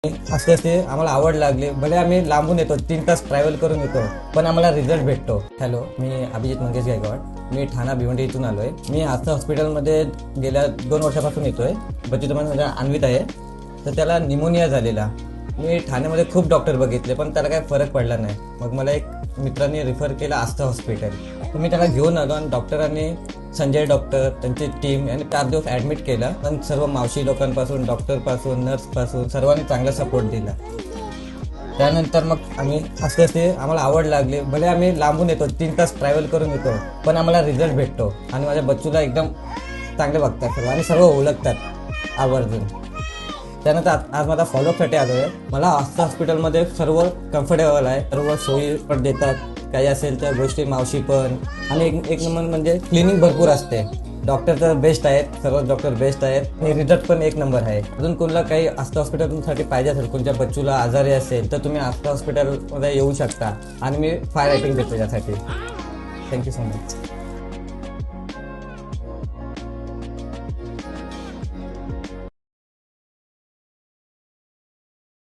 असे असे आम्हाला आवड लागली. भले आम्ही लांबून येतो, 3 तास ट्रॅव्हल करून येतो, पण आम्हाला रिझल्ट भेटतो. हॅलो, मी अभिजित मंगेश गायकवाड. मी ठाणा भिवंडी इथून आलोय. मी आस्था हॉस्पिटलमध्ये गेल्या 2 वर्षापासून येतोय. बच्चूचं माझा अन्वित आहे, तर त्याला निमोनिया झालेला. मी ठाण्यामध्ये खूप डॉक्टर बघितले, पण त्याला काही फरक पडला नाही. मग मला एक मित्रांनी रिफर केलं आस्था हॉस्पिटल. तर मी त्याला घेऊन आलो आणि डॉक्टरांनी, संजय डॉक्टर, त्यांची टीम यांनी 4 दिवस ॲडमिट केलं. पण सर्व मावशी लोकांपासून, डॉक्टरपासून, नर्सपासून सर्वांनी चांगला सपोर्ट दिला. त्यानंतर मग आम्ही असे असे आम्हाला आवड लागली. भले आम्ही लांबून येतो, 3 तास ट्रॅव्हल करून येतो, पण आम्हाला रिझल्ट भेटतो. आणि माझ्या बच्चूला एकदम चांगले बघतात सर्व आणि सर्व ओळखतात आवर्जून. त्यानंतर आज मला फॉलोअपसाठी आलो आहे. मला आस्था हॉस्पिटलमध्ये सर्व कम्फर्टेबल आहे. सर्व सोयी पण देतात, काही असेल त्या गोष्टी मावशी पण. आणि एक नंबर म्हणजे क्लिनिक भरपूर असते. डॉक्टर तर बेस्ट आहेत, सर्व डॉक्टर बेस्ट आहेत आणि रिझल्ट पण 1 नंबर आहे. अजून कोणाला काही आस्था हॉस्पिटलसाठी पाहिजे असेल, कोणत्या बच्चूला आजारी असेल, तर तुम्ही आस्था हॉस्पिटलमध्ये येऊ शकता आणि मी 5 रेटिंग देतो यासाठी. Thank you so much.